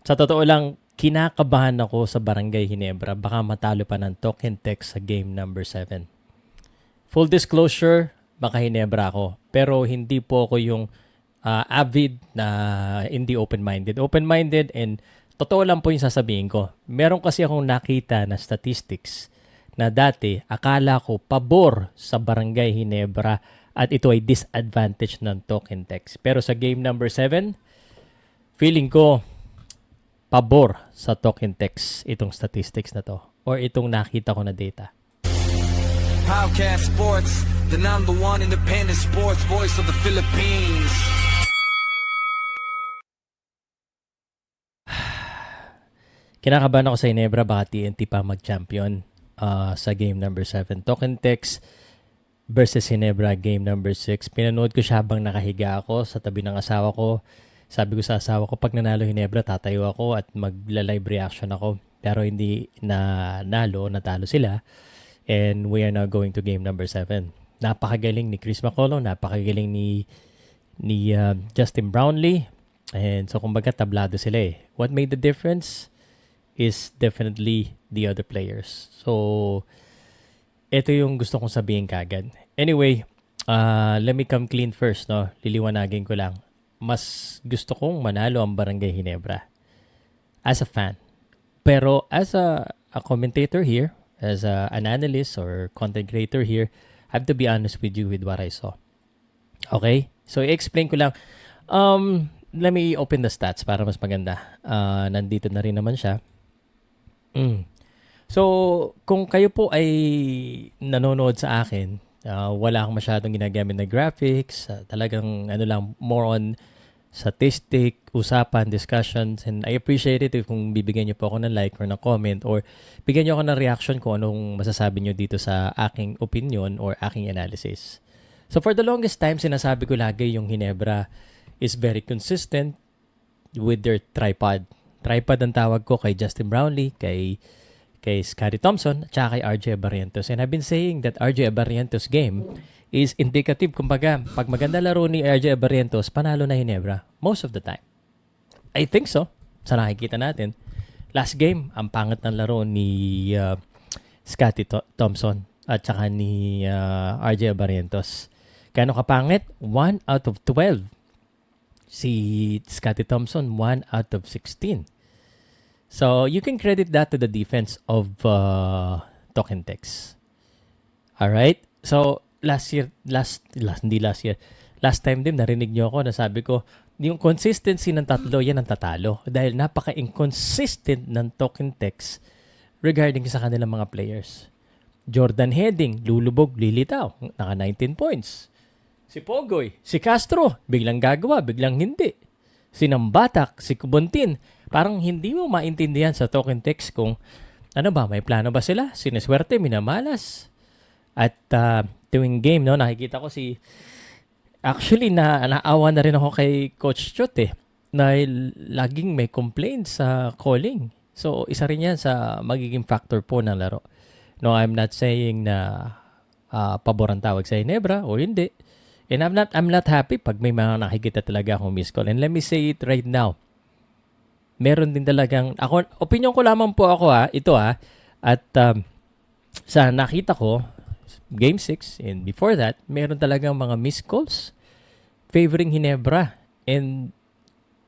Sa totoo lang, kinakabahan ako sa Barangay Ginebra. Baka matalo pa ng Token Tech sa game number 7. Full disclosure, baka Ginebra ako. Pero hindi po ako yung avid na hindi open-minded. Open-minded and totoo lang po yung sasabihin ko. Meron kasi akong nakita na statistics na dati akala ko pabor sa Barangay Ginebra at ito ay disadvantage ng Token Text. Pero sa game number 7, feeling ko pabor sa Token Text itong statistics na to or itong nakita ko na data. Podcast Sports, the number one independent sports voice of the Philippines. Kinakabahan ako sa Ginebra, baka TNT pa mag-champion sa game number 7. Token Text versus Ginebra, game number 6. Pinanood ko siya habang nakahiga ako sa tabi ng asawa ko. Sabi ko sa asawa ko, pag nanalo Ginebra, tatayo ako at magla-live reaction ako. Pero hindi na natalo sila. And we are now going to game number 7. Napakagaling ni Chris McCollum, napakagaling ni Justin Brownlee. And so kumbaga tablado sila eh. What made the difference is definitely the other players. So ito yung gusto kong sabihin kagad. Anyway, let me come clean first, no? Liliwanagin ko lang. Mas gusto kong manalo ang Barangay Ginebra as a fan. Pero as a commentator here, as an analyst or content creator here, I have to be honest with you with what I saw. Okay? So, i-explain ko lang. Let me open the stats para mas maganda. Nandito na rin naman siya. So, kung kayo po ay nanonood sa akin, wala akong masyadong ginagamit na graphics. Talagang more on statistic, usapan, discussions, and I appreciate it if kung bibigyan niyo po ako ng like or ng comment or bigyan niyo ako ng reaction kung anong masasabi niyo dito sa aking opinion or aking analysis. So for the longest time, sinasabi ko lagi yung Ginebra is very consistent with their tripod. Tripod ang tawag ko kay Justin Brownlee, kay Scottie Thompson, at saka kay RJ Barrientos. And I've been saying that RJ Barrientos game is indicative. Kumbaga, pag maganda laro ni RJ Barrientos, panalo na Ginebra. Most of the time. I think so. Sa nakikita natin. Last game, ang pangit ng laro ni Scottie Thompson at saka ni RJ Barrientos. Kano kapangit? 1 out of 12. Si Scottie Thompson, 1 out of 16. So, you can credit that to the defense of Token Text. Alright? So, last time din narinig nyo ako na sabi ko, yung consistency ng tatlo, yan ang tatalo. Dahil napaka-inconsistent ng Token Text regarding sa kanilang mga players. Jordan Heading, lulubog, lilitaw. Naka 19 points. Si Pogoy, si Castro, biglang gagawa, biglang hindi. Si Nambatak, si Kubuntin, parang hindi mo maintindihan sa Token Text kung ano ba, may plano ba sila? Sineswerte, minamalas. At tuwing game, no, nakikita ko actually naawa na rin ako kay Coach Chot na laging may complaints sa calling. So, isa rin yan sa magiging factor po ng laro. No, I'm not saying na pabor ang tawag sa Ginebra o hindi. And I'm not happy pag may mga nakikita talaga akong miss call. And let me say it right now. Meron din talagang, opinion ko lamang po ako at sa nakita ko, Game 6 and before that, meron talagang mga missed calls favoring Ginebra. And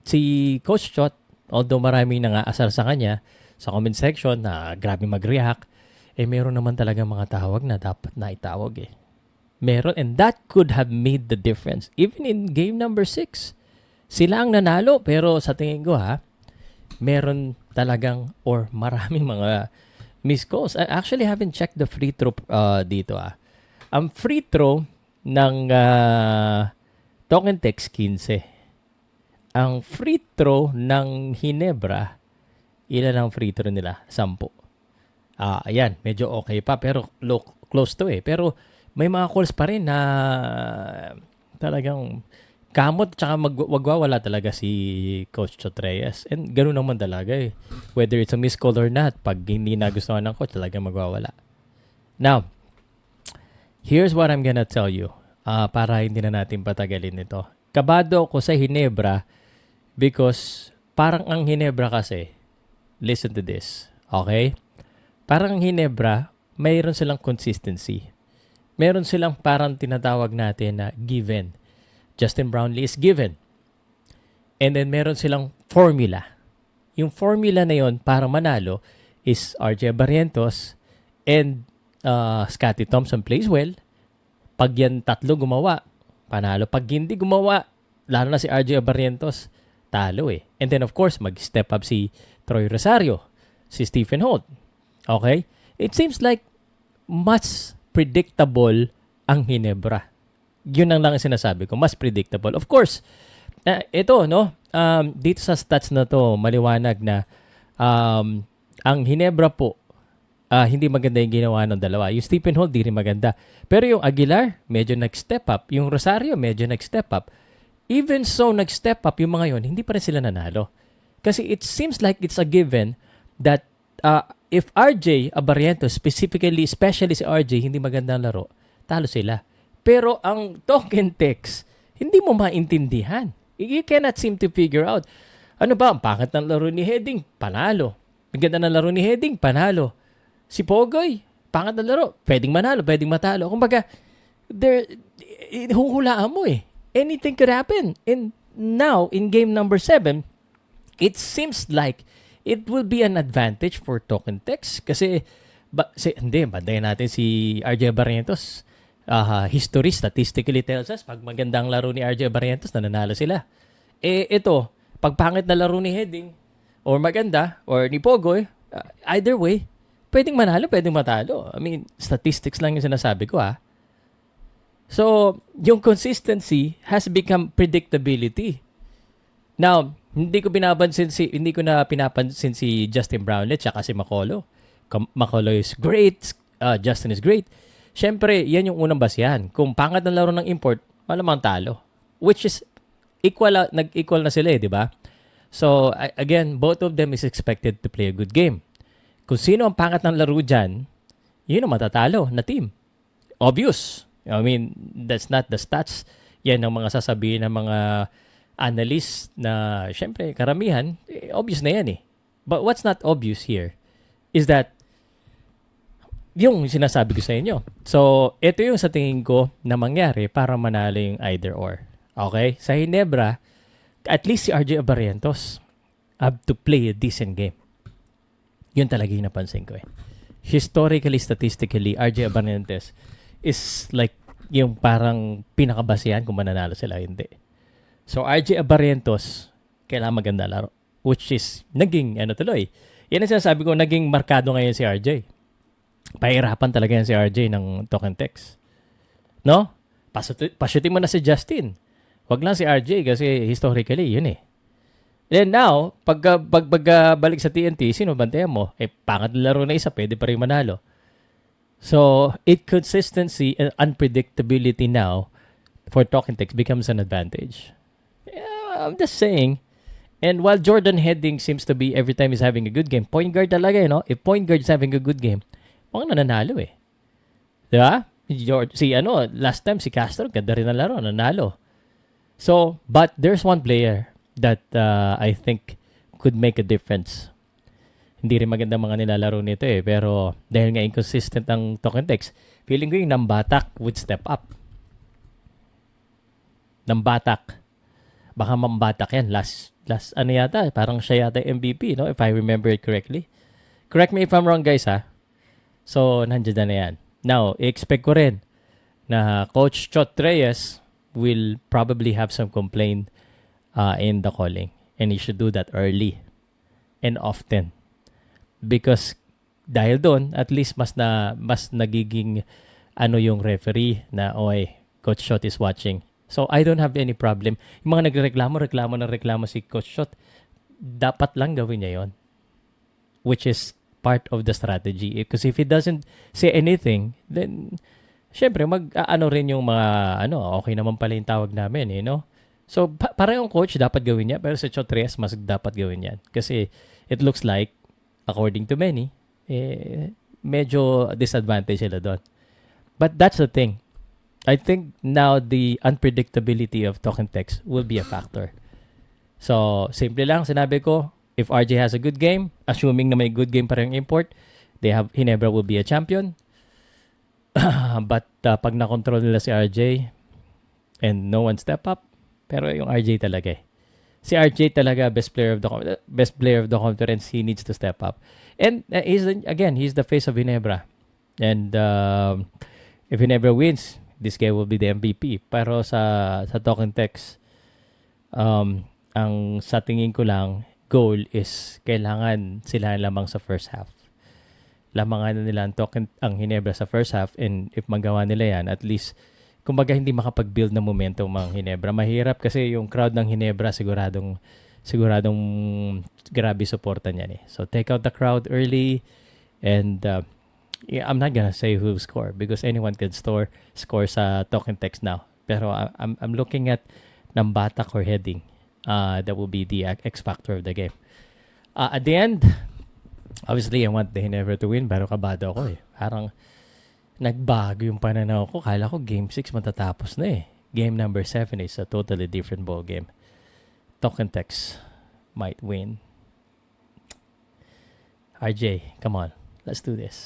si Coach Chot, although maraming nangaasar sa kanya sa comment section na grabe mag-react, meron naman talagang mga tawag na dapat na itawag Meron, and that could have made the difference. Even in game number 6, sila ang nanalo, pero sa tingin ko meron talagang or maraming mga missed calls. I actually haven't checked the free throw dito. Ang free throw ng Token Text 15. Ang free throw ng Ginebra, ilan ang free throw nila? 10. Ayan, medyo okay pa pero close to Pero may mga calls pa rin na talagang kamot tsaka wagwawala talaga si Coach Chot Reyes. And ganoon naman talaga Whether it's a missed call or not, pag hindi nagustuhan ng coach, talagang magwawala. Now, here's what I'm gonna tell you. Para hindi na natin patagalin ito. Kabado ako sa Ginebra because parang ang Hinebra kasi, listen to this, okay? Parang ang Hinebra, mayroon silang consistency. Meron silang parang tinatawag natin na given. Justin Brownlee is given. And then meron silang formula. Yung formula na yon para manalo is RJ Barrientos and Scottie Thompson plays well. Pag yan tatlo gumawa, panalo. Pag hindi gumawa, lalo na si RJ Barrientos, talo eh. And then of course, mag-step up si Troy Rosario, si Stephen Holt. Okay? It seems like mas predictable ang Hinebra. Yun lang ang sinasabi ko, mas predictable. Of course, ito, no? Dito sa stats na to, maliwanag na ang Hinebra po, hindi maganda yung ginawa ng dalawa. Yung Stephen Holt, di rin maganda. Pero yung Aguilar, medyo nag-step up. Yung Rosario, medyo nag-step up. Even so, nag-step up yung mga yon, hindi pa rin sila nanalo. Kasi it seems like it's a given that if RJ Barrientos, especially si RJ, hindi maganda ang laro, talo sila. Pero ang token text, hindi mo maintindihan. You cannot seem to figure out. Ano ba, ang pangit ng laro ni Heading? Panalo. Ang ganda ng laro ni Heading? Panalo. Si Pogoy, pangit ng laro. Pwedeng manalo, pwedeng matalo. Kumbaga, huhulaan mo eh. Anything could happen. And now, in game number 7, it seems like it will be an advantage for token text. Kasi, bandayan natin si RJ Barrientos. History statistically tells us pag magandang laro ni RJ Barrientos, nananalo sila. Ito, pag pangit na laro ni Heading or maganda or ni Pogoy, either way, pwedeng manalo, pwedeng matalo. I mean, statistics lang yung sinasabi ko So, yung consistency has become predictability. Now, hindi ko na pinapansin si Justin Brownlee at si Makolo. Makolo is great, Justin is great. Siyempre, yan yung unang basihan. Kung pangit ng laro ng import, malamang talo. Which is, nag-equal na sila di ba? So, again, both of them is expected to play a good game. Kung sino ang pangit ng laro dyan, yun ang matatalo na team. Obvious. I mean, that's not the stats. Yan ang mga sasabihin ng mga analysts na, siyempre, karamihan, obvious na yan eh. But what's not obvious here is that yung sinasabi ko sa inyo. So, ito yung sa tingin ko na mangyari para manalo yung either or. Okay? Sa Hinebra, at least si RJ Barrientos have to play a decent game. Yun talaga yung napansin ko eh. Historically, statistically, RJ Barrientos is like yung parang pinakabasihan kung mananalo sila, hindi. So, RJ Barrientos, kailangan maganda laro. Which is, naging, tuloy. Yan ang sinasabi ko, naging markado ngayon si RJ. Pahirapan talaga yan si RJ ng token text. No? Pashutin mo na si Justin. Wag lang si RJ kasi historically, yun eh. Then now, pagbalik sa TNT, sino bantayan mo? Pangit laro na isa, pwede pa rin manalo. So, consistency and unpredictability now for token text becomes an advantage. Yeah, I'm just saying. And while Jordan Heading seems to be every time he's having a good game, point guard talaga if point guard is having a good game, mukhang nanalo eh. Diba? Last time si Castro, ganda rin ang laro, nanalo. So, but there's one player that I think could make a difference. Hindi rin maganda mga nilalaro nito eh. Pero dahil nga inconsistent ang token text, feeling ko yung Nambatak would step up. Nambatak. Baka Mambatak yan. Last yata, parang siya yata MVP, no? If I remember it correctly. Correct me if I'm wrong, guys, So, nandiyan na yan. Now, expect ko rin na Coach Chot Reyes will probably have some complaint in the calling. And he should do that early and often. Because dahil doon, at least mas nagiging yung referee na, Coach Chot is watching. So, I don't have any problem. Yung mga nagreklamo si Coach Chot, dapat lang gawin niya yon, which is part of the strategy. Because if he doesn't say anything, then, syempre, rin yung mga, okay naman pala yung tawag namin, So, parang yung coach, dapat gawin niya, pero sa Chot Reyes, mas dapat gawin yan. Kasi, it looks like, according to many, medyo disadvantage sila doon. But that's the thing. I think now the unpredictability of token text will be a factor. So, simple lang, sinabi ko, if RJ has a good game, assuming na may good game pa rin yung import, Ginebra will be a champion. But pag na-control nila si RJ and no one step up, pero yung RJ talaga eh. Si RJ talaga best player of the conference. He needs to step up. And he's the face of Ginebra. And if Ginebra wins, this guy will be the MVP. Pero sa Talking Text, ang sa tingin ko lang, goal is kailangan sila lamang sa first half. Lamangan na nila ang Ginebra sa first half, and if magawa nila yan, at least kumbaga hindi makapag-build ng momentum ang Ginebra. Mahirap kasi yung crowd ng Ginebra siguradong grabe suporta niyan eh. So take out the crowd early, and I'm not gonna say who score because anyone can score sa Talking Text now. Pero I'm looking at ng batak or heading. That will be the X factor of the game. At the end, obviously I want the Ginebra to win, pero kabado ako eh. Parang nagbago yung pananaw ko. Kala ko game 6 matatapos na eh. Game number 7 is a totally different ball game. Talking Text might win. RJ, come on. Let's do this.